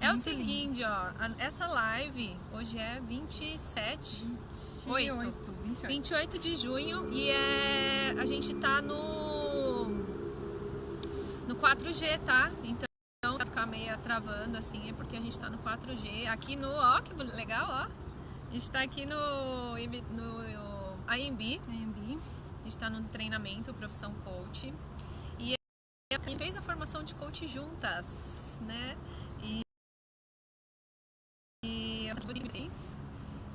É o seguinte, ó, essa live hoje é 28 de junho e a gente tá no 4G, tá? Então vai ficar meio travando assim, é porque a gente tá no 4G. Aqui no, ó, que legal, ó. A gente tá aqui no AMB. A gente tá no treinamento Profissão Coach. E a gente fez a formação de coach juntas, né?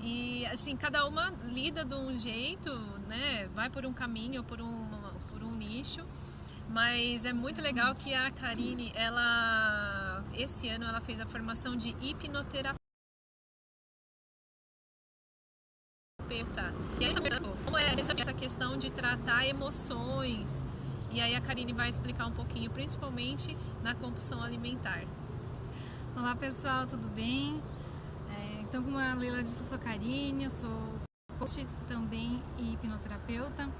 E assim, cada uma lida de um jeito, né? Vai por um caminho, por um nicho. Mas é muito legal que a Karine, esse ano ela fez a formação de hipnoterapeuta. E aí, como é essa questão de tratar emoções? E aí a Karine vai explicar um pouquinho, principalmente na compulsão alimentar. Olá pessoal, tudo bem? Então, como a Leila disse, eu sou Karine, eu sou coach também e hipnoterapeuta.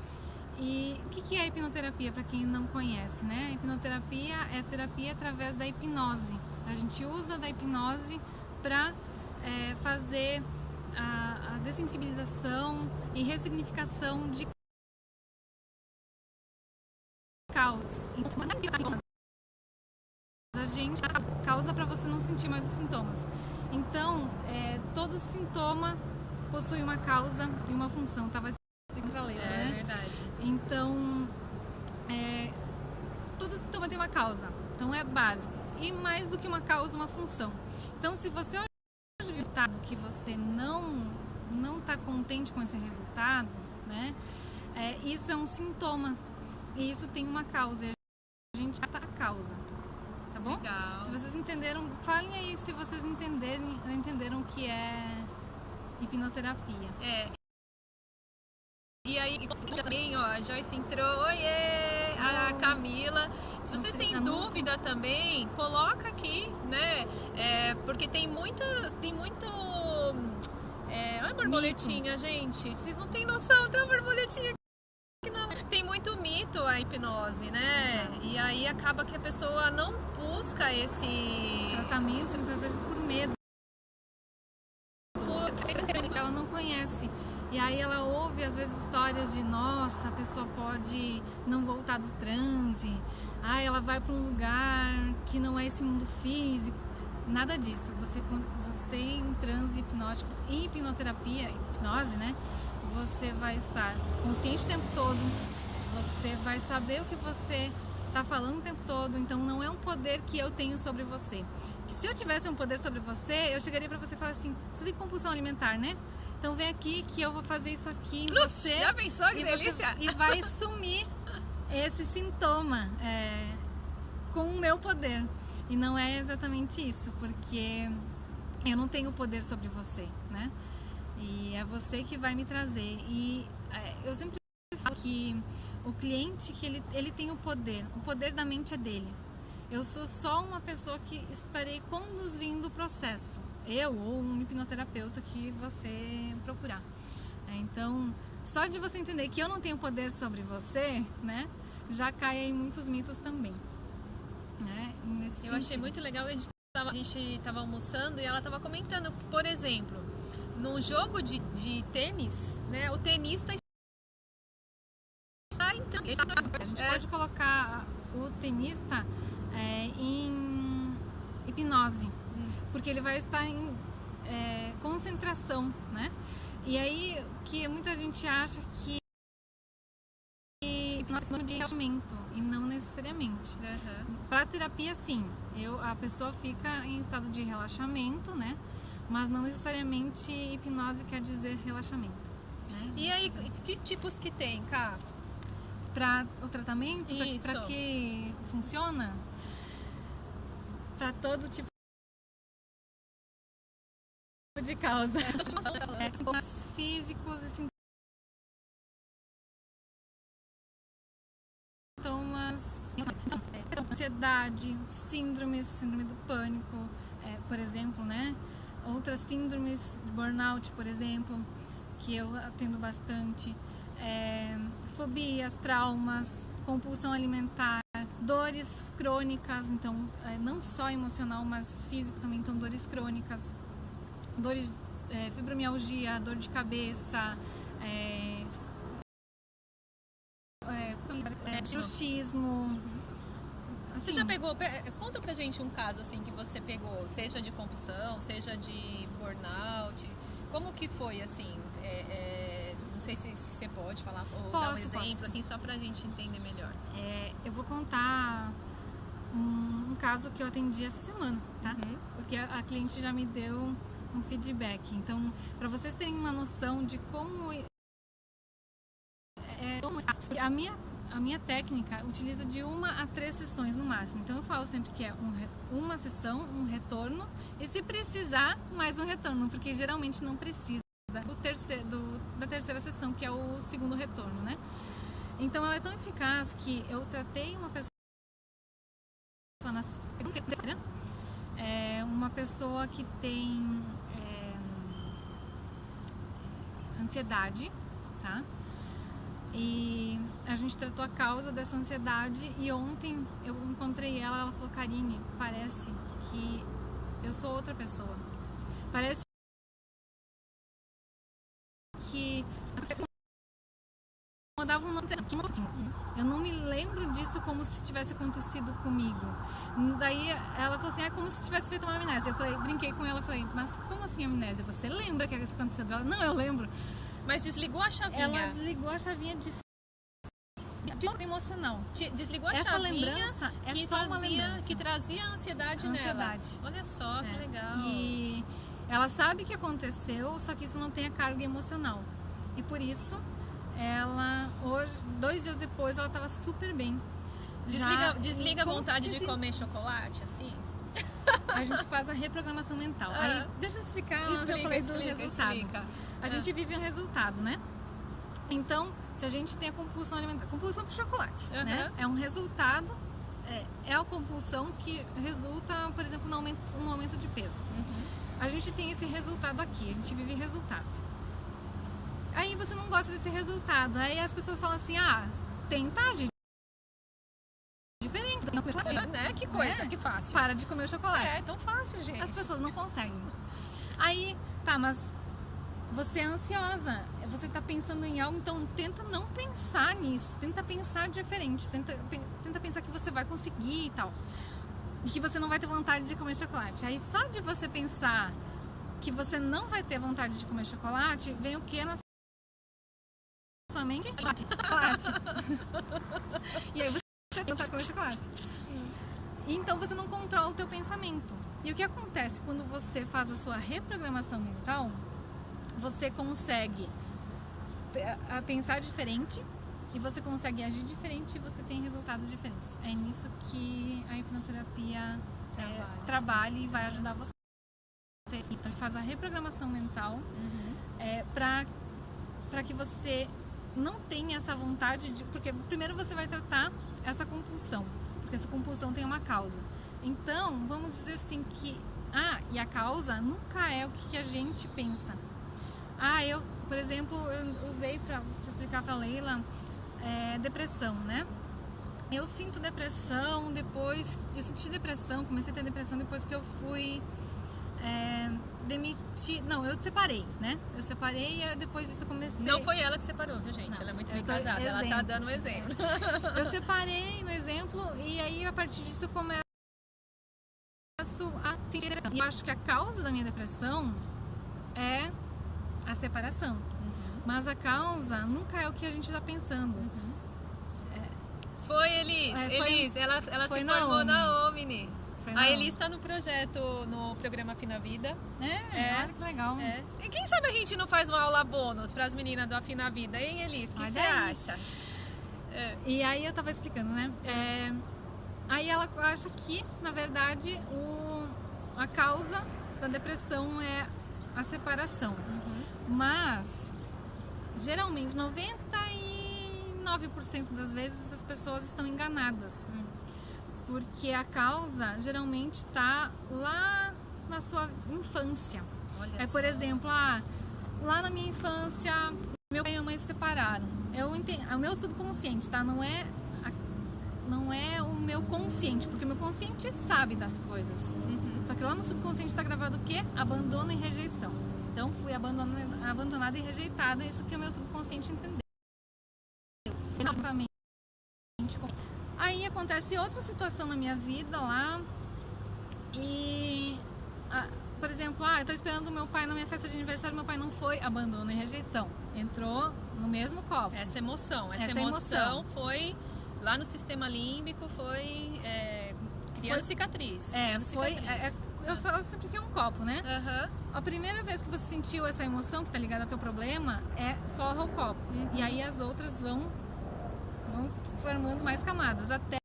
E o que é a hipnoterapia, para quem não conhece, né? A hipnoterapia é terapia através da hipnose. A gente usa da hipnose para fazer a dessensibilização e ressignificação de causas. A gente causa para você não sentir mais os sintomas. Então, todo sintoma possui uma causa e uma função. Tava explicando pra Leila, né? É verdade. Então, todo sintoma tem uma causa. Então, é básico. E mais do que uma causa, uma função. Então, se você hoje viu o resultado que você não está contente com esse resultado, né? Isso é um sintoma. E isso tem uma causa. E a gente trata a causa. Tá bom? Legal. Se vocês entenderam, falem aí se vocês entenderam o que é hipnoterapia. E aí, também, ó, a Joyce entrou, oiê! A Camila. Se vocês têm dúvida também, coloca aqui, né? Porque tem muito. Olha a borboletinha, gente. Vocês não têm noção, tem uma borboletinha aqui. Não. Tem muito mito a hipnose, né? Exato. E aí acaba que a pessoa não busca esse tratamento, muitas vezes por medo. Ela não conhece. E aí ela ouve às vezes histórias de nossa, a pessoa pode não voltar do transe. Ela vai para um lugar que não é esse mundo físico. Nada disso. Você em transe hipnótico, em hipnoterapia, hipnose, né? Você vai estar consciente o tempo todo. Você vai saber o que você está falando o tempo todo. Então não é um poder que eu tenho sobre você. Que se eu tivesse um poder sobre você, eu chegaria para você e falaria assim: você tem compulsão alimentar, né? Então vem aqui que eu vou fazer isso aqui em você. Já pensou que delícia? E vai sumir esse sintoma com o meu poder. E não é exatamente isso, porque eu não tenho poder sobre você, né? E é você que vai me trazer. E eu sempre falo que o cliente, que ele tem o poder da mente é dele. Eu sou só uma pessoa que estarei conduzindo o processo. Eu ou um hipnoterapeuta que você procurar. Então, só de você entender que eu não tenho poder sobre você, né? Já cai aí muitos mitos também. Né? Eu achei muito legal, a gente tava almoçando e ela tava comentando, por exemplo, num jogo de tênis, né? O tenista está em transe. A gente pode colocar o tenista em hipnose, porque ele vai estar em concentração, né? E aí que muita gente acha que hipnose é de relaxamento e não necessariamente. Para terapia, sim, a pessoa fica em estado de relaxamento, né? Mas não necessariamente hipnose quer dizer relaxamento. Né? E aí, que tipos que tem, Cá? Para o tratamento, para que funciona? Para todo tipo de causa. Sintomas físicos e sintomas, ansiedade, síndrome do pânico, por exemplo, né? Outras síndromes de burnout, por exemplo, que eu atendo bastante, fobias, traumas, compulsão alimentar, Dores crônicas, então não só emocional, mas físico também, então dores crônicas, dores, fibromialgia, dor de cabeça, bruxismo. Você já pegou, conta pra gente um caso assim que você pegou, seja de compulsão, seja de burnout, como que foi assim? Não sei se você pode falar ou dar um exemplo, assim, só pra gente entender melhor. Eu vou contar um caso que eu atendi essa semana, tá? Porque a cliente já me deu um feedback. Então, pra vocês terem uma noção de como a minha técnica utiliza de 1 a 3 sessões no máximo. Então eu falo sempre que é uma sessão, um retorno e se precisar, mais um retorno, porque geralmente não precisa da terceira sessão, que é o segundo retorno, né? Então ela é tão eficaz que eu tratei uma pessoa na segunda-feira, uma pessoa que tem ansiedade, tá? E a gente tratou a causa dessa ansiedade e ontem eu encontrei ela falou, Karine, parece que eu sou outra pessoa. Parece que mandava um nome que eu não me lembro disso como se tivesse acontecido comigo. Daí ela falou assim, é como se tivesse feito uma amnésia. Eu falei, brinquei com ela, falei, mas como assim amnésia? Você lembra que isso aconteceu? Ela, não, eu lembro. Mas desligou a chavinha. Ela desligou a chavinha de emocional. Desligou a essa chavinha lembrança que só uma lembrança. Que trazia ansiedade nela. Olha só, que legal. E ela sabe que aconteceu, só que isso não tem a carga emocional. E por isso, ela hoje, 2 dias depois, ela estava super bem. Desliga a vontade de comer chocolate, assim? A gente faz a reprogramação mental. Aí, deixa eu explicar o que eu falei do resultado. A gente vive um resultado, né? Então, se a gente tem a compulsão alimentar, compulsão por chocolate, né? É um resultado, é a compulsão que resulta, por exemplo, no aumento de peso. A gente tem esse resultado aqui, a gente vive resultados. Aí você não gosta desse resultado, aí as pessoas falam assim, tenta agir diferente. Né? Que coisa, que fácil. Para de comer o chocolate. É tão fácil, gente. As pessoas não conseguem. Aí, tá, mas você é ansiosa, você tá pensando em algo, então tenta não pensar nisso, tenta pensar diferente, tenta pensar que você vai conseguir e tal, e que você não vai ter vontade de comer chocolate. Aí só de você pensar que você não vai ter vontade de comer chocolate, vem o que na sua mente? Chocolate. E aí você tenta comer chocolate. Então você não controla o teu pensamento. E o que acontece quando você faz a sua reprogramação mental? Você consegue pensar diferente e você consegue agir diferente e você tem resultados diferentes. É nisso que a hipnoterapia trabalha e vai ajudar você. Ele faz a reprogramação mental para que você não tenha essa vontade de... Porque primeiro você vai tratar essa compulsão, porque essa compulsão tem uma causa. Então, vamos dizer assim que... e a causa nunca é o que a gente pensa. Eu, por exemplo, eu usei para explicar para Leila depressão, né? Eu sinto depressão depois... Eu senti depressão, comecei a ter depressão depois que eu fui demitir... Não, eu separei, né? Eu separei e depois disso eu comecei... Não foi ela que separou, viu, gente? Não, ela é muito bem casada, ela tá dando um exemplo. Eu separei no exemplo e aí a partir disso eu começo a sentir depressão. E eu acho que a causa da minha depressão é a separação. Mas a causa nunca é o que a gente está pensando. Foi Elis, ela se formou na Omni. A Elis está no projeto, no programa Afina Vida. Olha que legal. E quem sabe a gente não faz uma aula bônus para as meninas do Afina Vida, hein, Elis? O que você acha? E aí eu tava explicando, né? Aí ela acha que, na verdade, a causa da depressão é a separação. Mas, geralmente, 99% das vezes as pessoas estão enganadas. Porque a causa geralmente está lá na sua infância. Olha por exemplo, lá na minha infância, meu pai e minha mãe se separaram. O meu subconsciente, tá? Não é não é o meu consciente, porque o meu consciente sabe das coisas. Só que lá no subconsciente está gravado o quê? Abandono e rejeição. Então fui abandonada e rejeitada, isso que o meu subconsciente entendeu. Aí acontece outra situação na minha vida lá e, por exemplo, eu tô esperando o meu pai na minha festa de aniversário, meu pai não foi, abandono e rejeição. Entrou no mesmo copo. Essa emoção foi lá no sistema límbico, foi criando cicatriz. Eu falo sempre que é um copo, né? A primeira vez que você sentiu essa emoção que tá ligada ao teu problema, forra o copo. E aí as outras vão formando mais camadas, até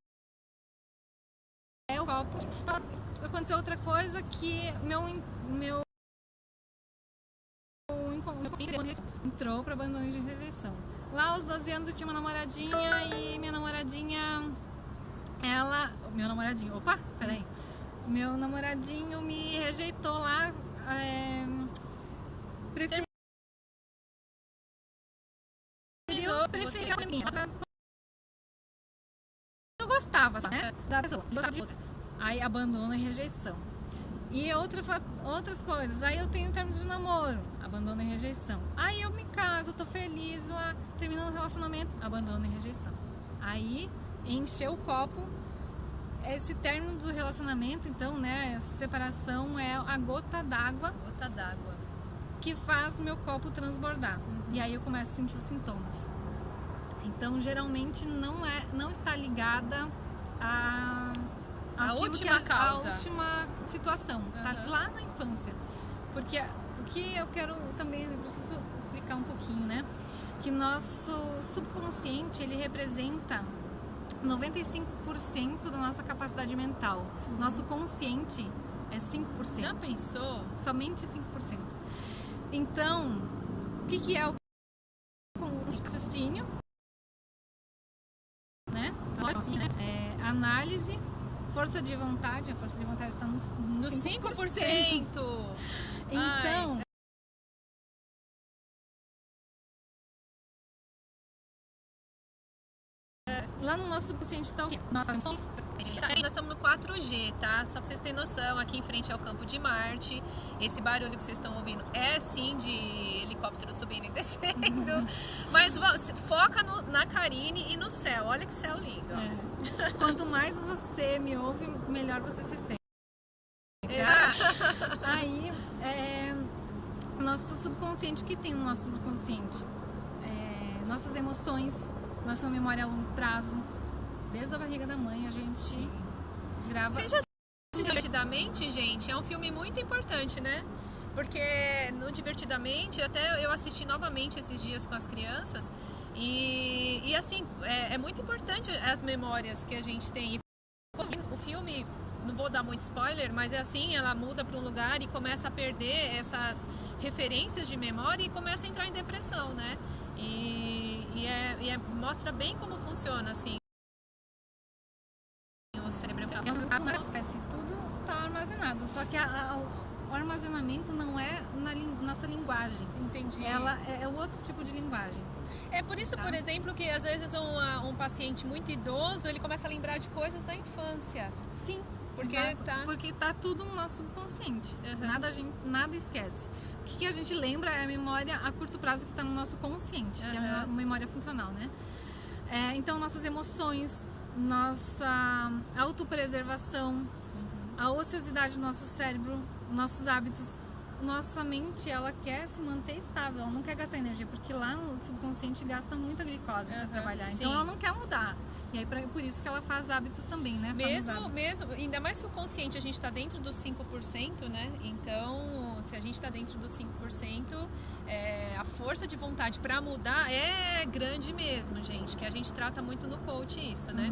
o copo. Aconteceu outra coisa que meu entrou para abandono e rejeição. Lá aos 12 anos eu tinha uma namoradinha e minha namoradinha, meu namoradinho me rejeitou lá, preferiu a minha. Eu gostava, né, da pessoa, aí abandono e rejeição. E outras coisas, aí eu tenho termos de namoro, abandono e rejeição. Aí eu me caso, tô feliz lá, terminando o relacionamento, abandono e rejeição. Aí encheu o copo, esse término do relacionamento, então, né, essa separação é a gota d'água que faz meu copo transbordar. E aí eu começo a sentir os sintomas. Então, geralmente não está ligada a última causa, a última situação, tá lá na infância. Porque o que eu preciso explicar um pouquinho, né? Que nosso subconsciente, ele representa 95% da nossa capacidade mental. Nosso consciente é 5%. Já pensou? Somente 5%. Então, o que é o raciocínio? Né? Análise, força de vontade. A força de vontade está nos 5%. Então, lá no nosso subconsciente está o quê? Nós estamos no 4G, tá? Só pra vocês terem noção, aqui em frente ao campo de Marte. Esse barulho que vocês estão ouvindo é sim de helicóptero subindo e descendo. Mas foca na Karine e no céu. Olha que céu lindo. Quanto mais você me ouve, melhor você se sente. Aí, nosso subconsciente, o que tem no nosso subconsciente? Nossas emoções, nossa memória a longo prazo. Desde a barriga da mãe a gente grava. Você já assistiu Divertidamente, gente? É um filme muito importante, né? Porque no Divertidamente, até eu assisti novamente esses dias com as crianças. E assim, é muito importante as memórias que a gente tem. E o filme, não vou dar muito spoiler, mas é assim, ela muda para um lugar e começa a perder essas referências de memória e começa a entrar em depressão, né? Mostra bem como funciona, assim. O cérebro não esquece, tudo está armazenado. Só que o armazenamento não é na nossa linguagem. Entendi. Ela é outro tipo de linguagem. É por isso, por exemplo, que às vezes um paciente muito idoso, ele começa a lembrar de coisas da infância. Sim. Porque tá tudo no nosso subconsciente. Nada esquece. O que a gente lembra é a memória a curto prazo que está no nosso consciente, que é uma memória funcional, né? Então, nossas emoções, nossa autopreservação, a ociosidade do nosso cérebro, nossos hábitos, nossa mente, ela quer se manter estável, ela não quer gastar energia, porque lá no subconsciente gasta muita glicose para trabalhar, então ela não quer mudar. E aí por isso que ela faz hábitos também, né? Mesmo, ainda mais se o consciente a gente está dentro dos 5%, né? Então, se a gente está dentro dos 5%, a força de vontade para mudar é grande mesmo, gente, que a gente trata muito no coach isso, né?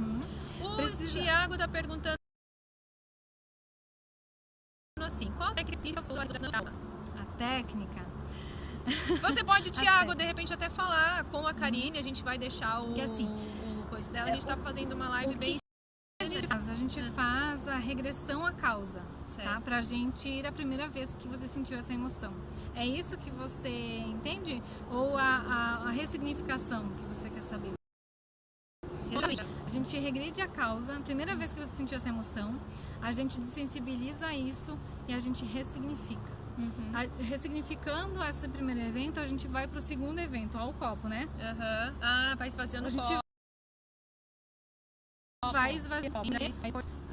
O Tiago está perguntando assim, qual técnica você usa? A técnica? Você pode, Tiago, de repente até falar com a Karine, a gente vai deixar o coisa dela, a gente tá fazendo uma live bem... A gente faz a regressão à causa, tá? Pra gente ir a primeira vez que você sentiu essa emoção. É isso que você entende? Ou a ressignificação que você quer saber? A gente regride a causa. A primeira vez que você sentiu essa emoção, a gente desensibiliza isso e a gente ressignifica. Ressignificando esse primeiro evento, a gente vai pro segundo evento, ó, o copo, né? Ah, vai esvaziando o copo. Vai esvaziando.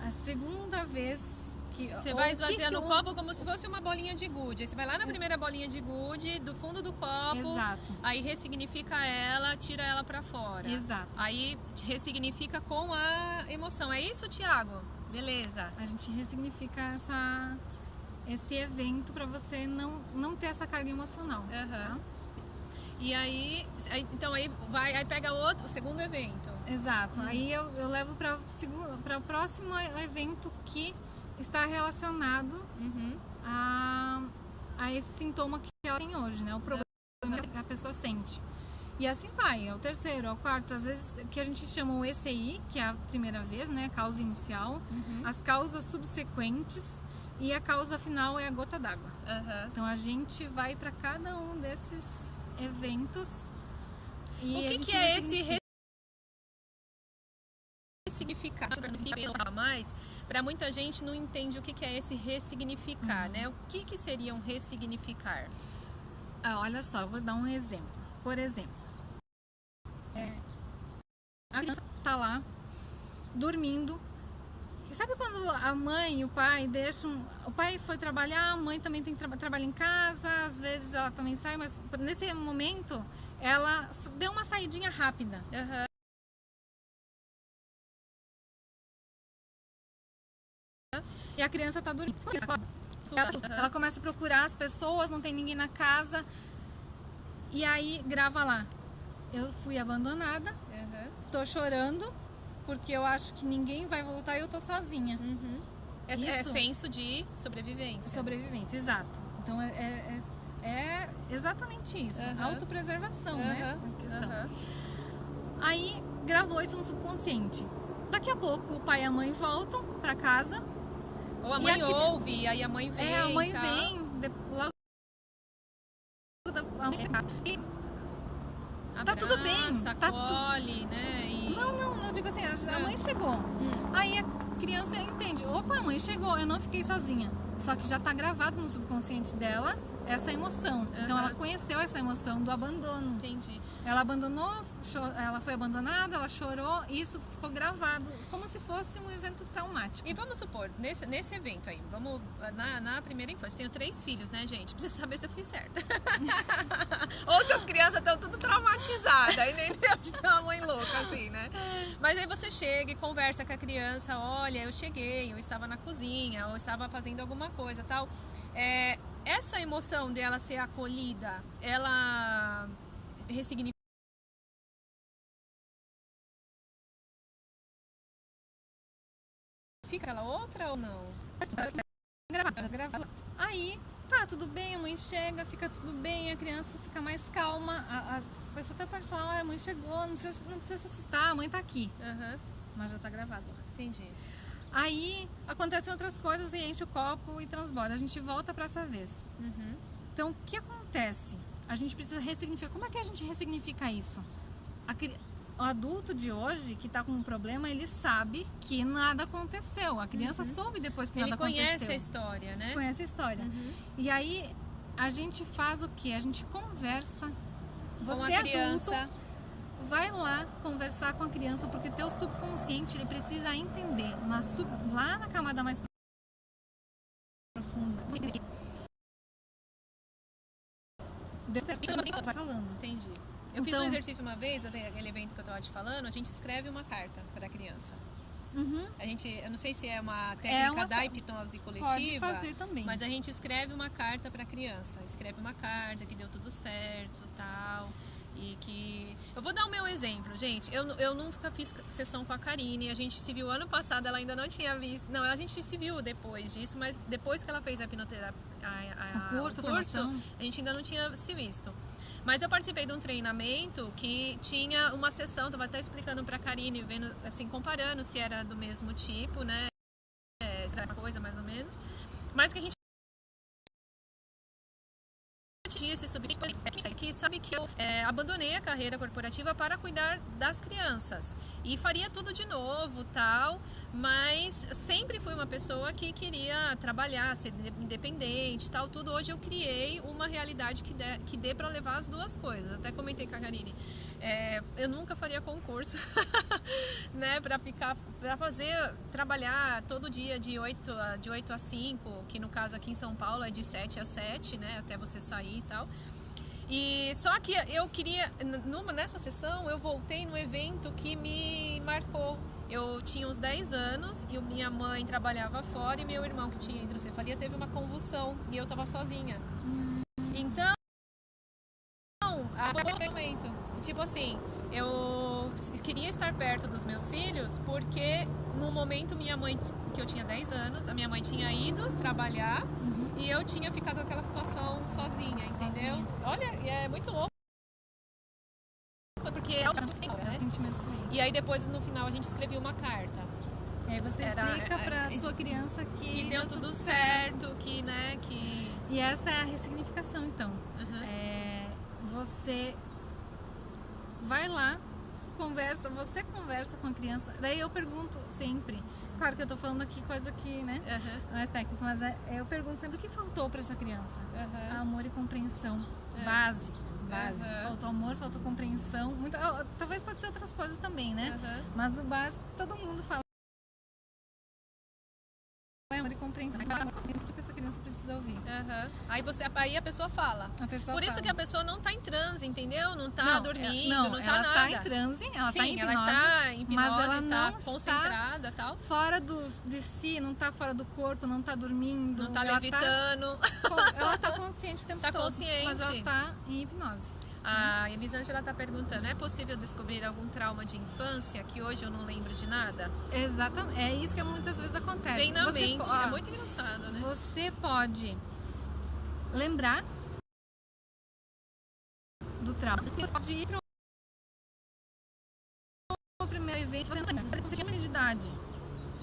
A segunda vez que você vai esvaziando o copo como se fosse uma bolinha de gude. Aí você vai lá na primeira bolinha de gude, do fundo do copo. Exato. Aí ressignifica ela, tira ela pra fora. Exato. Aí ressignifica com a emoção. É isso, Thiago? Beleza. A gente ressignifica esse evento para você não ter essa carga emocional. Tá? E aí pega o segundo evento. Exato. Aí eu levo para o próximo evento que está relacionado a esse sintoma que ela tem hoje, né? O problema que a pessoa sente. E assim vai, é o terceiro, é o quarto, às vezes que a gente chama o ECI, que é a primeira vez, né? A causa inicial, as causas subsequentes e a causa final é a gota d'água. Então a gente vai para cada um desses eventos. E o que é esse ressignificar? Mais, para muita gente não entende o que é esse ressignificar, né? O que seria um ressignificar? Olha só, eu vou dar um exemplo. Por exemplo, a criança tá lá dormindo. E sabe quando a mãe e o pai deixam... O pai foi trabalhar, a mãe também tem trabalho em casa, às vezes ela também sai, mas nesse momento ela deu uma saidinha rápida. E a criança tá dormindo. Ela começa a procurar as pessoas, não tem ninguém na casa. E aí grava lá: eu fui abandonada, tô chorando porque eu acho que ninguém vai voltar e eu tô sozinha. É senso de sobrevivência. Sobrevivência, exato. Então é exatamente isso. Autopreservação, né? A questão. Aí gravou isso no subconsciente. Daqui a pouco o pai e a mãe voltam pra casa. Ou a mãe ouve, aí a mãe vem. A mãe vem, logo e tá tudo bem, sacode, né? E... Não, eu digo assim, a mãe chegou. Aí a criança entende, opa, a mãe chegou, eu não fiquei sozinha. Só que já tá gravado no subconsciente dela essa emoção. Então ela conheceu essa emoção do abandono. Entendi. Ela abandonou, ela foi abandonada, ela chorou, e isso ficou gravado como se fosse um evento traumático. E vamos supor, nesse evento aí, vamos na primeira infância, tenho 3 filhos, né, gente? Preciso saber se eu fiz certo. Ou se as crianças estão tudo traumatizadas, aí nem Deus tem uma mãe louca, assim, né? Mas aí você chega e conversa com a criança: olha, eu cheguei, eu estava na cozinha, ou estava fazendo alguma coisa, tal. Essa emoção dela ser acolhida, ela ressignifica aquela outra ou não? Gravada. Aí, tá tudo bem, a mãe chega, fica tudo bem, a criança fica mais calma. A pessoa até pode falar: olha, a mãe chegou, não precisa se assustar, a mãe tá aqui. Mas já tá gravado. Entendi. Aí acontecem outras coisas e enche o copo e transborda. A gente volta para essa vez. Então, o que acontece? A gente precisa ressignificar. Como é que a gente ressignifica isso? O adulto de hoje que está com um problema, ele sabe que nada aconteceu. A criança soube depois que nada aconteceu. Ele conhece a história, né? Conhece a história. E aí a gente faz o quê? A gente conversa. Você com a criança. Adulto, vai lá conversar com a criança, porque o teu subconsciente, ele precisa entender lá na camada mais profunda. Vai falando. Entendi. Eu fiz um exercício uma vez, aquele evento que eu estava te falando, a gente escreve uma carta para a criança. Eu não sei se é uma técnica da hipnose coletiva. Pode fazer também. Mas a gente escreve uma carta para a criança. Escreve uma carta que deu tudo certo, tal. E que... Eu vou dar o meu exemplo, gente. Eu nunca fiz sessão com a Karine. A gente se viu ano passado, ela ainda não tinha visto. Não, a gente se viu depois disso, mas depois que ela fez a hipnoterapia, o curso, a gente ainda não tinha se visto. Mas eu participei de um treinamento que tinha uma sessão, estava até explicando para a Karine, vendo, assim, comparando se era do mesmo tipo, né? Essa coisa mais ou menos. Mas que a gente atingir esse subsídio que sabe que eu abandonei a carreira corporativa para cuidar das crianças e faria tudo de novo, tal, mas sempre fui uma pessoa que queria trabalhar, ser independente, tal, tudo. Hoje eu criei uma realidade que dê para levar as duas coisas. Até comentei com a Karine, eu nunca faria concurso, né, para trabalhar todo dia de 8 a 5, que no caso aqui em São Paulo é de 7 a 7, né, até você sair e tal. E só que eu queria, nessa sessão, eu voltei num evento que me marcou. Eu tinha uns 10 anos e minha mãe trabalhava fora e meu irmão, que tinha hidrocefalia, teve uma convulsão e eu tava sozinha. Então, foi um momento, tipo assim, eu queria estar perto dos meus filhos porque no momento minha mãe, que eu tinha 10 anos, a minha mãe tinha ido trabalhar e eu tinha ficado naquela situação sozinha, entendeu? Sozinha. Olha, é muito louco. Porque é um sentimento ruim. E aí depois no final a gente escreveu uma carta. E aí você explica pra sua criança que deu tudo certo, que, né, que... E essa é a ressignificação, então. Você vai lá, você conversa com a criança, daí eu pergunto sempre, claro que eu tô falando aqui coisa que, né, mais técnica, mas eu pergunto sempre o que faltou para essa criança. Amor e compreensão, base. Faltou amor, faltou compreensão, talvez pode ser outras coisas também, né, mas o básico todo mundo fala. Amor e compreensão, o que essa criança precisa ouvir. Aí a pessoa fala. Por isso que a pessoa não tá em transe, não, não tá dormindo, não tá ela nada. Tá em transe, ela tá em hipnose, ela está em hipnose, mas ela não tá concentrada, tal. Fora de si, não tá fora do corpo, não tá dormindo, não tá levitando. Ela tá consciente o tempo todo, consciente. Mas ela tá em hipnose. A Elisângela está perguntando, é possível descobrir algum trauma de infância que hoje eu não lembro de nada? Exatamente, é isso que muitas vezes acontece. Vem na mente, é muito engraçado, né? Você pode lembrar do trauma. Você pode ir pro primeiro evento, você tinha de idade.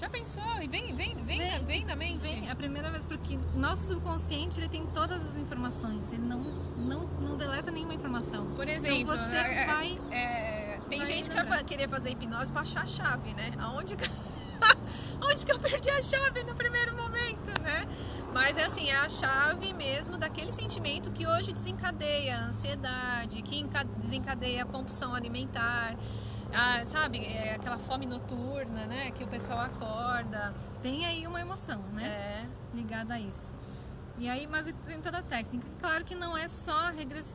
Já pensou? E vem na mente? Vem, é a primeira vez, porque nosso subconsciente ele tem todas as informações, ele não deleta nenhuma informação. Por exemplo, então você vai... tem gente que vai querer fazer hipnose para achar a chave, né? Onde que eu perdi a chave no primeiro momento, né? Mas é assim, é a chave mesmo daquele sentimento que hoje desencadeia a ansiedade, que desencadeia a compulsão alimentar. Sabe, aquela fome noturna, né, que o pessoal acorda. Tem aí uma emoção, né, ligada a isso. E aí, mas tem toda a técnica. Claro que não é só regressão.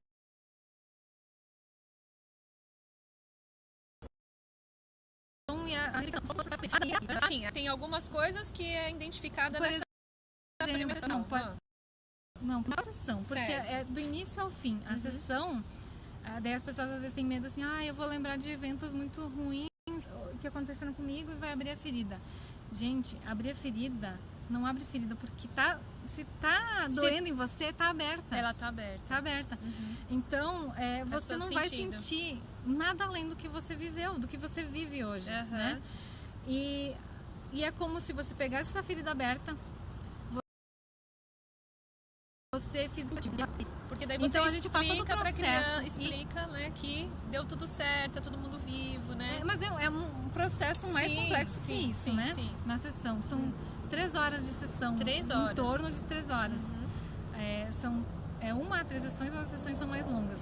Tem algumas coisas que é identificada nessa primeira sessão. Não, na sessão, porque é do início ao fim. A sessão... Daí as pessoas às vezes têm medo assim, eu vou lembrar de eventos muito ruins que aconteceram comigo e vai abrir a ferida. Gente, abrir a ferida, não abre ferida, porque se tá doendo em você, tá aberta. Ela tá aberta. Tá aberta. Então, você não vai sentir nada além do que você viveu, do que você vive hoje, né? E é como se você pegasse essa ferida aberta, você fiz porque daí você então a gente faz todo o processo, explica, né, que deu tudo certo, tá todo mundo vivo, né? Mas é um processo mais complexo que isso, né? Na sessão são 3 horas de sessão, 3 horas, em torno de 3 horas. São 1 a 3 sessões, mas as sessões são mais longas.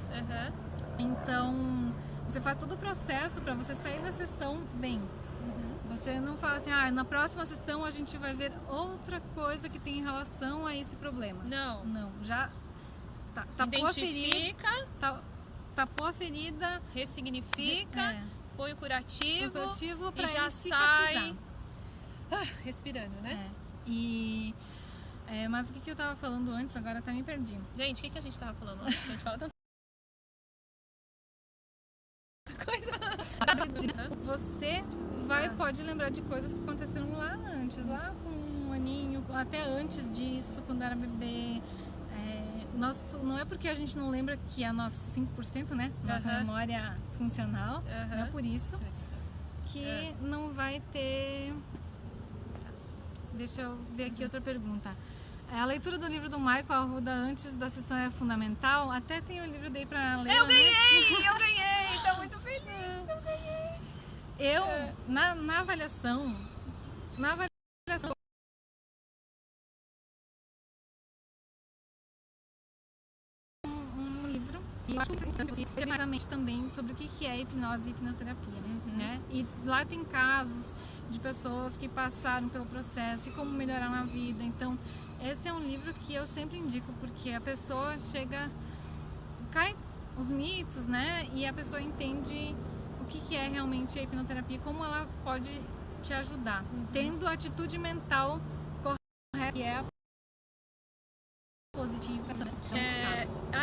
Então você faz todo o processo para você sair da sessão bem. Você não fala assim, na próxima sessão a gente vai ver outra coisa que tem em relação a esse problema. Não, já tapou a ferida, tapou a ferida, ressignifica, põe o curativo e já sai respirando, né? Mas o que eu tava falando antes, agora até me perdi. Gente, o que a gente tava falando antes? A gente fala tanta coisa. Você pode lembrar de coisas que aconteceram lá antes, lá com 1 aninho, até antes disso, quando era bebê. Não é porque a gente não lembra que é nosso 5%, né? Nossa memória funcional, não é por isso que não vai ter... Deixa eu ver aqui outra pergunta. A leitura do livro do Michael Arruda antes da sessão é fundamental. Até tem o livro daí pra ler. Eu ganhei! Tô muito feliz! Eu ganhei! Na avaliação, um livro e eu acho importante também sobre o que é hipnose e hipnoterapia, né? E lá tem casos de pessoas que passaram pelo processo e como melhorar na vida. Então, esse é um livro que eu sempre indico, porque a pessoa cai os mitos, né? E a pessoa entende o que é realmente a hipnoterapia, como ela pode te ajudar, tendo a atitude mental correta, que é a positiva.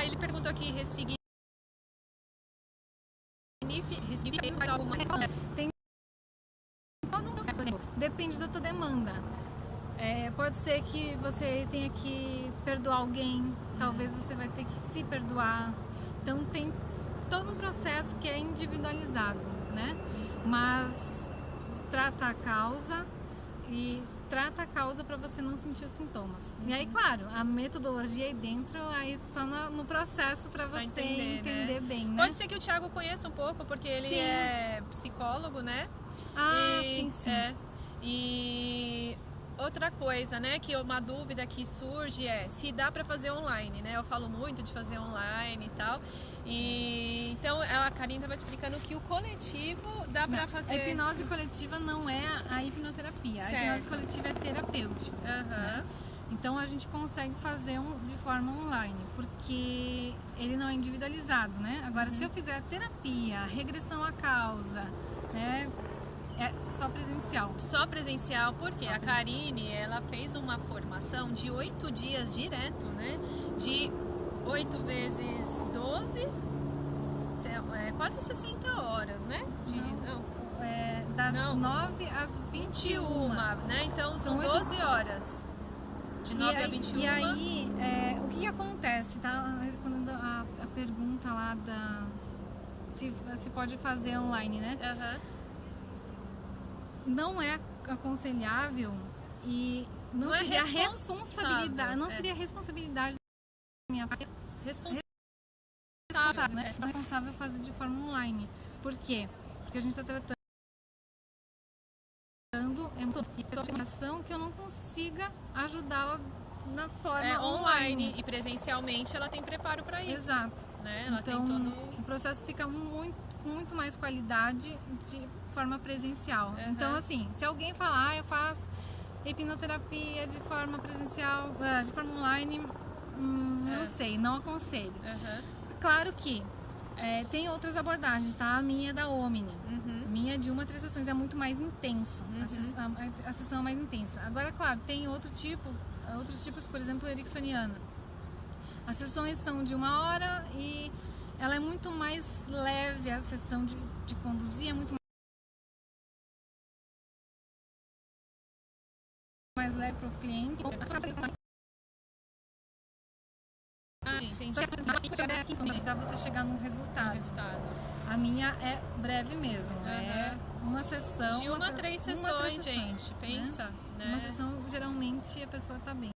Ele perguntou aqui, ressignifica algo mais? Tem todo um processo, depende da tua demanda. Pode ser que você tenha que perdoar alguém, talvez você vai ter que se perdoar. Então tem todo um processo que é individualizado, né? Mas trata a causa para você não sentir os sintomas. E aí, claro, a metodologia aí dentro aí está no processo para você entender bem, né? Pode ser que o Thiago conheça um pouco, porque ele é psicólogo, né? Sim. E outra coisa, né, que uma dúvida que surge é se dá para fazer online, né? Eu falo muito de fazer online e tal. E então a Karine estava explicando que o coletivo dá para fazer. A hipnose coletiva não é a hipnoterapia. Certo. A hipnose coletiva é terapêutica. Né? Então a gente consegue fazer de forma online, porque ele não é individualizado, né? Agora, se eu fizer a terapia, regressão à causa, né? É só presencial. Só presencial, porque a Karine, ela fez uma formação de 8 dias direto, né? De 8 vezes 12, quase 60 horas, né? Das 9 às 21. Né? Então são 12 horas. De 9 a 21. E aí, o que acontece? Tá respondendo a pergunta lá se pode fazer online, né? Não é aconselhável e não seria responsabilidade. Não seria responsabilidade da minha parte. Responsável, né? É responsável fazer de forma online. Por quê? Porque a gente está tratando emoção que eu não consiga ajudá-la na forma online. E presencialmente ela tem preparo para isso. Exato. Né? Ela então, tem todo... o processo fica com muito mais qualidade de forma presencial. Então, assim, se alguém falar, eu faço hipnoterapia de forma presencial, de forma online, eu não sei, não aconselho. Claro que tem outras abordagens, tá? A minha é da Omni. Minha é de 1 a 3 sessões, é muito mais intenso. A sessão é mais intensa. Agora, claro, tem outros tipos, por exemplo, ericksoniana. As sessões são de 1 hora e ela é muito mais leve, a sessão de conduzir é muito mais leve para o cliente. Entendi. Para você chegar num resultado. A minha é breve mesmo. É uma sessão. De 1 a 3 sessões, gente. Pensa. Né? Uma sessão, geralmente, a pessoa está bem.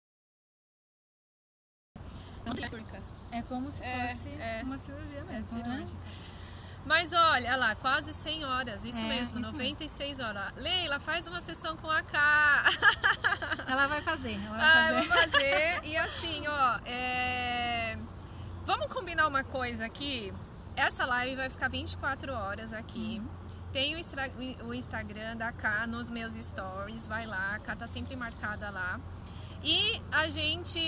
É como se fosse uma cirurgia mesmo. Mas olha lá, quase 100 horas, isso mesmo, 96 horas. Leila, faz uma sessão com a Ká. Ela vai fazer. Vou fazer. E assim, ó, vamos combinar uma coisa aqui. Essa live vai ficar 24 horas aqui. Tem o Instagram da Ká nos meus stories, vai lá, a Ká tá sempre marcada lá. E a gente,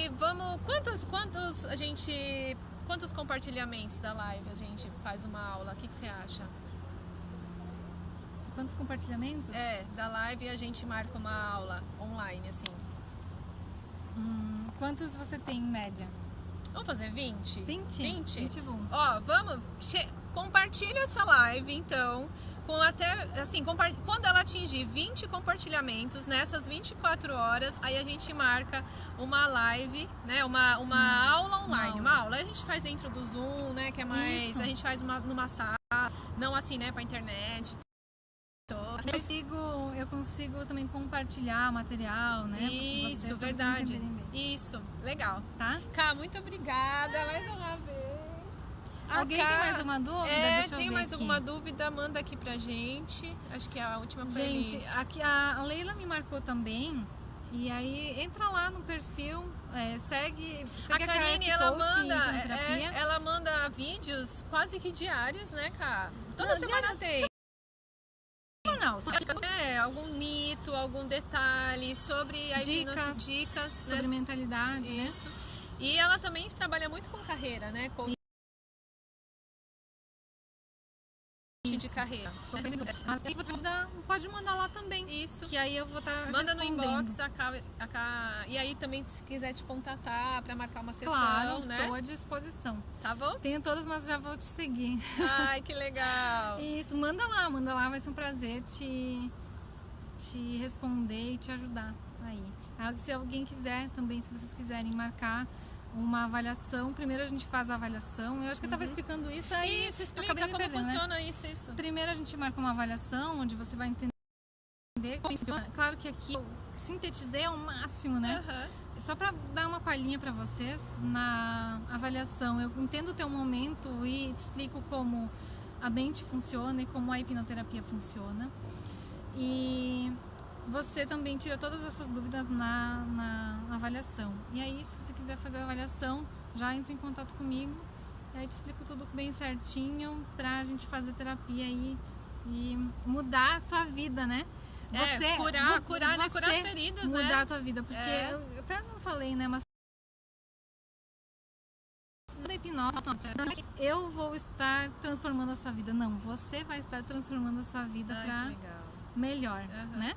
quantos compartilhamentos da live a gente faz uma aula? O que você acha? Quantos compartilhamentos? Da live a gente marca uma aula online, assim. Quantos você tem em média? Vamos fazer 20? 20 bom. Ó, compartilha essa live, então, quando ela atingir 20 compartilhamentos nessas 24 horas, aí a gente marca uma live, né, uma aula online, uma aula. A gente faz dentro do Zoom, né, que é mais, Isso. a gente faz numa sala, não assim, né, pra internet. Eu consigo também compartilhar material, né? Isso, verdade. Isso. Legal. tá? Ká, muito obrigada mais uma vez. Alguém tem mais uma dúvida? Deixa eu tem ver mais aqui. alguma dúvida? Manda aqui pra gente. Acho que é a última foi Gente, aqui a Leila me marcou também. E aí entra lá no perfil, segue a Karine, ela manda, ela manda vídeos quase que diários, né, Ká? Toda semana tem. Não, algum mito, algum detalhe sobre a dicas sobre mentalidade, isso. Né? E ela também trabalha muito com carreira, né? De carreira. Mas pode mandar lá também. Isso. Que aí eu vou estar manda no inbox e aí também se quiser te contatar para marcar uma sessão, claro, né? Estou à disposição. Tá bom? Tenho todas, mas já vou te seguir. Ai, que legal. Isso, manda lá, vai ser um prazer te responder e te ajudar aí. Se alguém quiser também, se vocês quiserem marcar uma avaliação, primeiro a gente faz a avaliação. Eu acho que eu estava explicando isso aí. Isso, explica como funciona, né? Isso. Primeiro a gente marca uma avaliação onde você vai entender como funciona. Claro que aqui eu sintetizei ao máximo, né? Uhum. Só para dar uma palhinha para vocês, na avaliação eu entendo o teu momento e te explico como a mente funciona e como a hipnoterapia funciona. E você também tira todas as suas dúvidas na avaliação. E aí, se você quiser fazer a avaliação, já entra em contato comigo. E aí te explico tudo bem certinho pra gente fazer terapia aí e mudar a tua vida, né? Curar as feridas, né? Mudar a tua vida. Porque eu até não falei, né? Mas da hipnose, eu vou estar transformando a sua vida. Não, você vai estar transformando a sua vida pra melhor, né?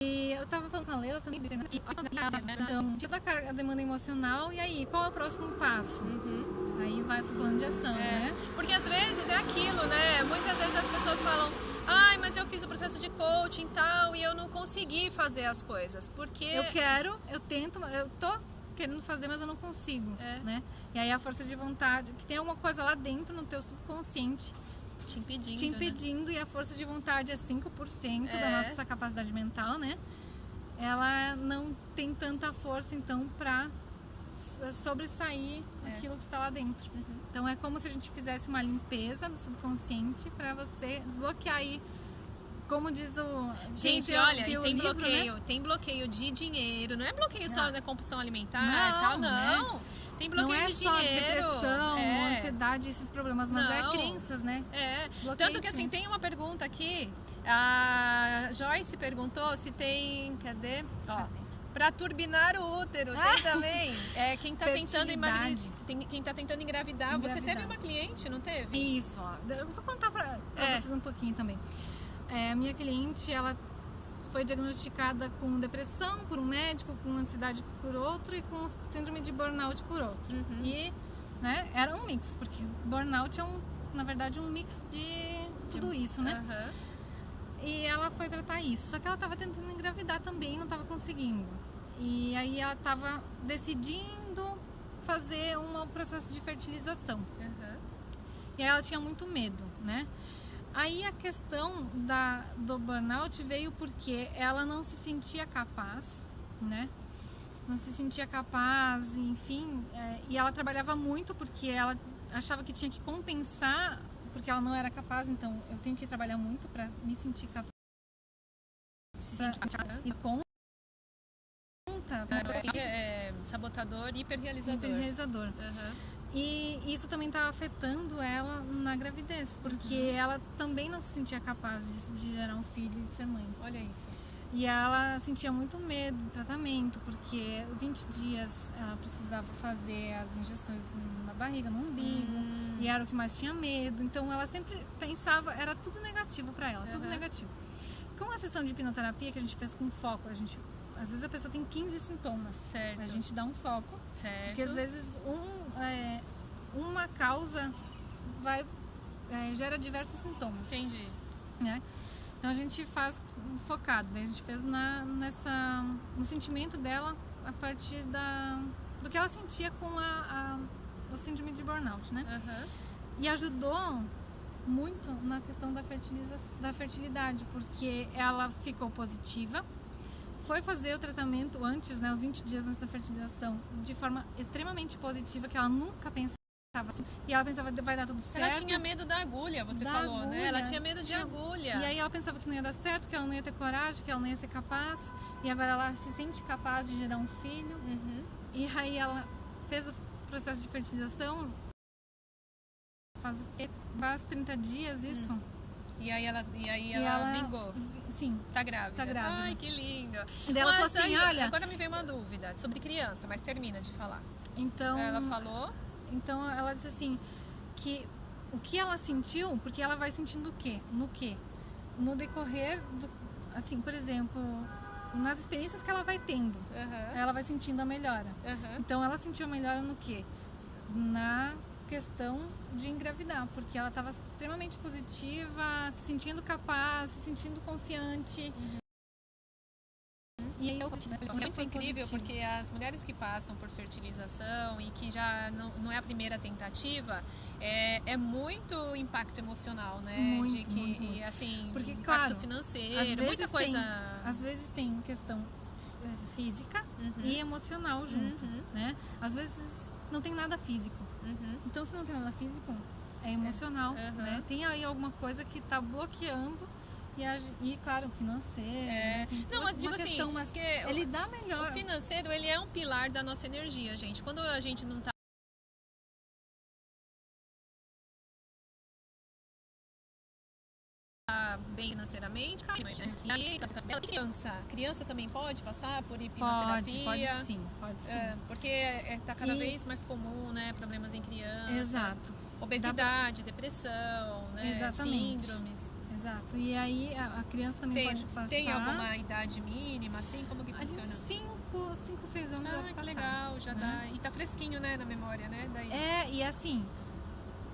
E eu tava falando com a Leila também, então, toda a demanda emocional, e aí, qual é o próximo passo? Aí vai pro plano de ação, né? Porque às vezes é aquilo, né? Muitas vezes as pessoas falam, ai, mas eu fiz o processo de coaching e tal, e eu não consegui fazer as coisas, porque... Eu tento, eu tô querendo fazer, mas eu não consigo, né? E aí a força de vontade, que tem alguma coisa lá dentro no teu subconsciente, te impedindo, né? E a força de vontade é 5% da nossa capacidade mental, né? Ela não tem tanta força, então, pra sobressair aquilo que tá lá dentro. Então é como se a gente fizesse uma limpeza do subconsciente pra você desbloquear aí, como diz o... Gente, olha, e tem bloqueio, né? Tem bloqueio de dinheiro, não é bloqueio só da compulsão alimentar e tal, não. Tem bloqueio de dinheiro. Não é só depressão, ansiedade, esses problemas, mas é crenças, né? Tanto que assim, tem uma pergunta aqui, a Joyce perguntou se tem, cadê? Ó, pra turbinar o útero, tem também. Quem tá tentando emagrecer, quem tá tentando engravidar. Você teve uma cliente, não teve? Isso, ó. Eu vou contar pra vocês um pouquinho também. A minha cliente, ela foi diagnosticada com depressão por um médico, com ansiedade por outro e com síndrome de burnout por outro. E, né, era um mix, porque burnout é na verdade um mix de tudo isso, né? E ela foi tratar isso, só que ela estava tentando engravidar também e não estava conseguindo. E aí ela estava decidindo fazer um processo de fertilização. E aí ela tinha muito medo, né? Aí a questão do burnout veio porque ela não se sentia capaz, né? Não se sentia capaz, enfim. E ela trabalhava muito porque ela achava que tinha que compensar, porque ela não era capaz, então eu tenho que trabalhar muito para me sentir capaz. E conta. Sabotador e hiperrealizador. E isso também estava afetando ela na gravidez, porque ela também não se sentia capaz de gerar um filho e de ser mãe. Olha isso. E ela sentia muito medo do tratamento, porque 20 dias ela precisava fazer as injeções na barriga, no umbigo, e era o que mais tinha medo. Então ela sempre pensava, era tudo negativo para ela, tudo negativo. Com a sessão de hipnoterapia que a gente fez com foco, às vezes a pessoa tem 15 sintomas. Certo. A gente dá um foco. Certo. Porque às vezes uma causa gera diversos sintomas. Entendi. Né? Então a gente faz focado, né? A gente fez no sentimento dela a partir do que ela sentia com o síndrome de burnout, né? E ajudou muito na questão da fertilidade, porque ela ficou positiva, foi fazer o tratamento antes, né, os 20 dias nessa fertilização, de forma extremamente positiva, que ela nunca pensava assim, e ela pensava que vai dar tudo certo. Ela tinha medo da agulha, você falou, agulha, né? Ela tinha medo de agulha. E aí ela pensava que não ia dar certo, que ela não ia ter coragem, que ela não ia ser capaz, e agora ela se sente capaz de gerar um filho. E aí ela fez o processo de fertilização, faz 30 dias isso. E aí ela vingou. Sim. Tá grávida. Tá grávida. Ai, que lindo. E ela falou assim, olha... Agora me veio uma dúvida sobre criança, mas termina de falar. Então... Ela falou... Então ela disse assim, que o que ela sentiu, porque ela vai sentindo o quê? No quê? No decorrer do... Assim, por exemplo, nas experiências que ela vai tendo, ela vai sentindo a melhora. Então ela sentiu a melhora no quê? Na questão de engravidar, porque ela estava extremamente positiva, se sentindo capaz, se sentindo confiante. E aí é muito incrível, porque as mulheres que passam por fertilização e que já não é a primeira tentativa, é muito impacto emocional, né? Muito. E assim, porque, impacto claro, financeiro, muita coisa. Às vezes tem questão física e emocional junto, né? Às vezes não tem nada físico. Então, se não tem nada físico, é emocional, né? Tem aí alguma coisa que está bloqueando. E claro, financeiro. Não, eu digo assim, mas ele dá melhor. O financeiro, ele é um pilar da nossa energia, gente. Quando a gente não tá bem financeiramente, e criança também pode passar por hipnoterapia? Pode sim. Porque tá cada vez mais comum, né? Problemas em criança. Exato. Obesidade, depressão, né? Exatamente. Síndromes. Exato. E aí a criança também pode passar. Tem alguma idade mínima, assim? Como que funciona? 5, 6 anos já que passar, legal, já dá. E tá fresquinho, né, na memória, né? Daí. E assim,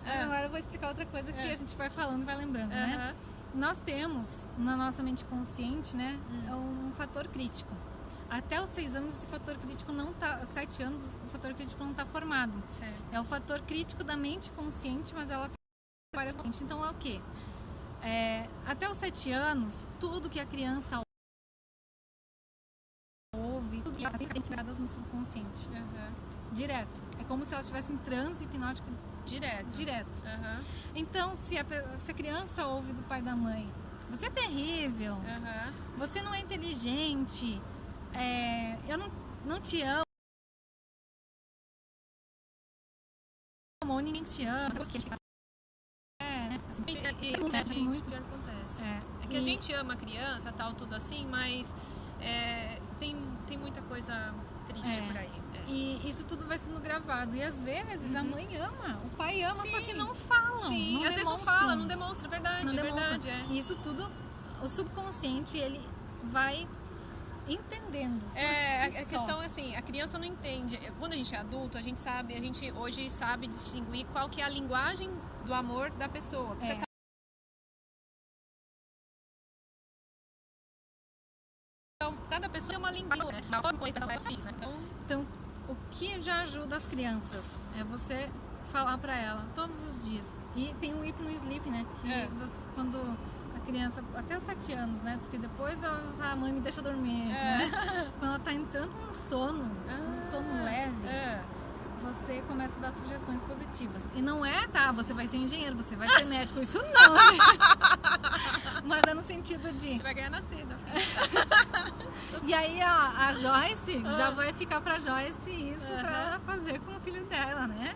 agora eu vou explicar outra coisa que a gente vai falando e vai lembrando, né? Nós temos na nossa mente consciente, né, um fator crítico. Até os 6 anos esse fator crítico não tá, 7 anos o fator crítico não tá formado. Certo. É o fator crítico da mente consciente, mas ela trabalha consciente. Então é o quê? Até os 7 anos, tudo que a criança ouve, tudo que ela tem criadas no subconsciente. Direto. É como se ela estivesse em transe hipnótico direto. Então, se a criança ouve do pai e da mãe, você é terrível, você não é inteligente, eu não te amo, ou ninguém te ama, muito que acontece. É que a gente ama a criança, tal, tudo assim, mas tem muita coisa triste por aí. E isso tudo vai sendo gravado. E às vezes a mãe ama, o pai ama, só que não falam. Sim, às vezes não fala, não demonstra, verdade. E isso tudo, o subconsciente, ele vai entendendo. A questão é assim, a criança não entende. Quando a gente é adulto, a gente hoje sabe distinguir qual que é a linguagem do amor da pessoa. Então, cada pessoa tem uma linguagem, né? Então, o que já ajuda as crianças é você falar pra ela todos os dias. E tem o hipno sleep, né? Que quando a criança, até os 7 anos, né? Porque depois a mãe me deixa dormir, né? Quando ela tá entrando no sono, um sono leve, você começa a dar sugestões positivas. E não você vai ser engenheiro, você vai ser médico, isso não, né? Mas é no sentido de... Você vai ganhar na seda. E aí a Joyce já vai ficar pra Joyce isso pra ela fazer com o filho dela, né?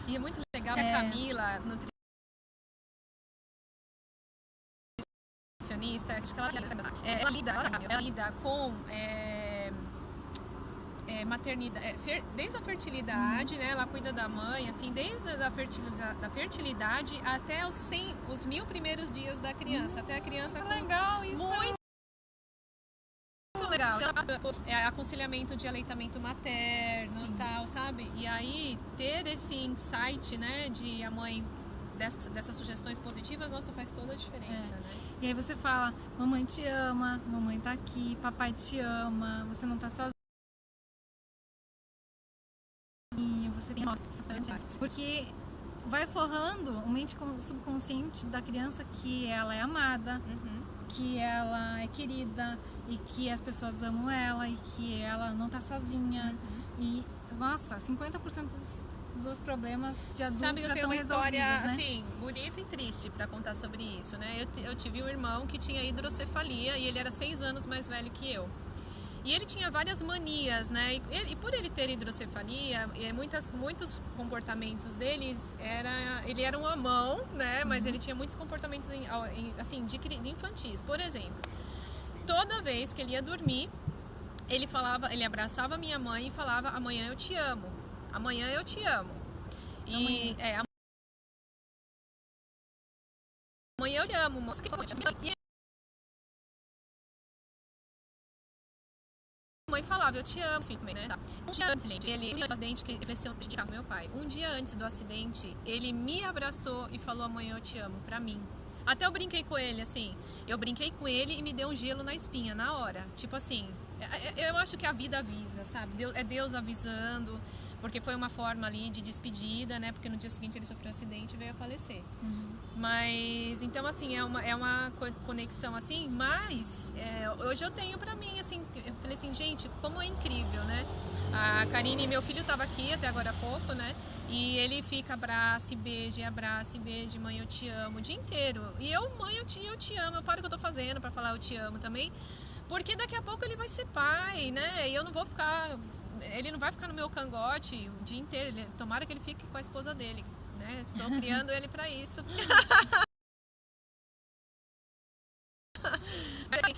E é muito legal a Camila, nutricionista, acho que ela lida com maternidade, desde a fertilidade, né? Ela cuida da mãe, assim, desde da fertilidade até os 1000 primeiros dias da criança, até a criança com legal isso. Muito legal. Aconselhamento de aleitamento materno e tal, sabe? E aí ter esse insight, né, de a mãe dessas sugestões positivas, nossa, faz toda a diferença, né? E aí você fala, mamãe te ama, mamãe tá aqui, papai te ama, você não tá sozinha. Você tem porque vai forrando o mente subconsciente da criança que ela é amada, que ela é querida e que as pessoas amam ela e que ela não tá sozinha. E, nossa, 50% dos problemas de adultos Sabe, eu já tenho estão uma resolvidos, história, né? assim, bonita e triste pra contar sobre isso, né? Eu tive um irmão que tinha hidrocefalia e ele era 6 anos mais velho que eu. E ele tinha várias manias, né? E por ele ter hidrocefalia, muitos comportamentos deles ele era um amão, né? Mas ele tinha muitos comportamentos assim, de infantis. Por exemplo, toda vez que ele ia dormir, ele abraçava minha mãe e falava: amanhã eu te amo. Amanhã eu te amo. E amanhã eu te amo, moço. E a mãe falava: eu te amo, filho, né? Um dia antes, gente, um dia do acidente, que ele venceu um acidente de carro com meu pai. Um dia antes do acidente, ele me abraçou e falou: amanhã eu te amo, pra mim. Até eu brinquei com ele, assim. Eu brinquei com ele e me deu um gelo na espinha, na hora. Tipo assim, eu acho que a vida avisa, sabe? É Deus avisando, porque foi uma forma ali de despedida, né? Porque no dia seguinte ele sofreu um acidente e veio a falecer. Mas, então, assim, é uma conexão, assim, mas hoje eu tenho pra mim, assim, eu falei assim, gente, como é incrível, né? A Karine, meu filho tava aqui até agora há pouco, né? E ele fica abraça e beija, mãe, eu te amo, o dia inteiro. E eu, mãe, eu te amo, eu paro o que eu tô fazendo pra falar eu te amo também. Porque daqui a pouco ele vai ser pai, né? E eu não vou ficar... Ele não vai ficar no meu cangote o dia inteiro. Tomara que ele fique com a esposa dele, né? Estou criando ele pra isso. Mas, assim,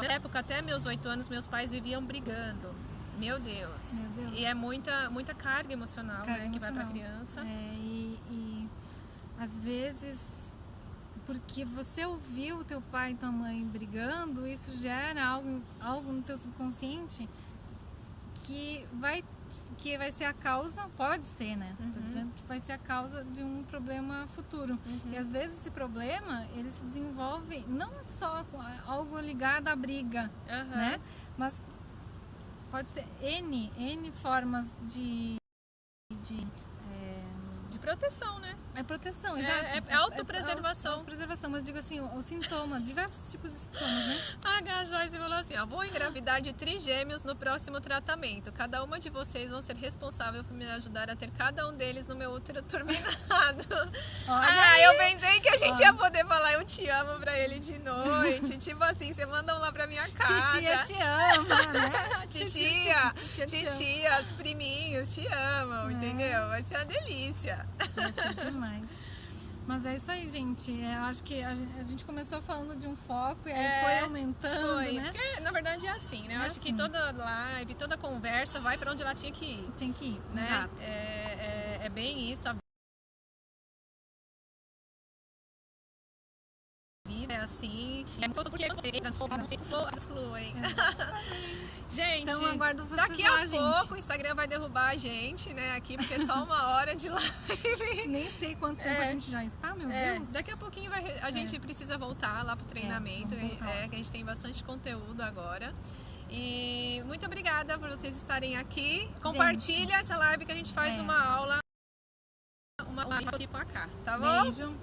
na época, até meus 8 anos, meus pais viviam brigando. Meu Deus. E é muita carga emocional, né, que vai pra criança. E às vezes, porque você ouviu teu pai e tua mãe brigando, isso gera algo no teu subconsciente que vai ser a causa, pode ser, né? Tô dizendo que vai ser a causa de um problema futuro. E às vezes esse problema, ele se desenvolve não só com algo ligado à briga, né? Mas pode ser N formas de proteção, né? É proteção, exato. É autopreservação. Autopreservação, mas digo assim, o sintoma, diversos tipos de sintomas, né? A Joyce falou assim, ó, vou engravidar de trigêmeos no próximo tratamento. Cada uma de vocês vão ser responsável por me ajudar a ter cada um deles no meu útero terminado. Eu pensei que a gente ia poder falar eu te amo pra ele de noite. Tipo assim, você manda um lá pra minha casa. Titia te ama, né? Titia, os priminhos te amam, entendeu? Vai ser uma delícia. Vai ser demais. Mas é isso aí, gente. Eu acho que a gente começou falando de um foco e aí foi aumentando, né? Porque, na verdade, é assim, né? Eu acho que toda live, toda conversa vai pra onde ela tinha que ir. Tem que ir, né? Exato. É bem isso. A vida é assim. É muito porque as fluem. Gente, então aguardo vocês daqui lá, a pouco o Instagram vai derrubar a gente, né? Aqui, porque é só 1 hora de live. Nem sei quanto tempo a gente já está, meu Deus. Daqui a pouquinho a gente precisa voltar lá pro treinamento. Que a gente tem bastante conteúdo agora. E muito obrigada por vocês estarem aqui. Compartilha essa live que a gente faz uma aula aqui com a Cá, tá bom? Beijo.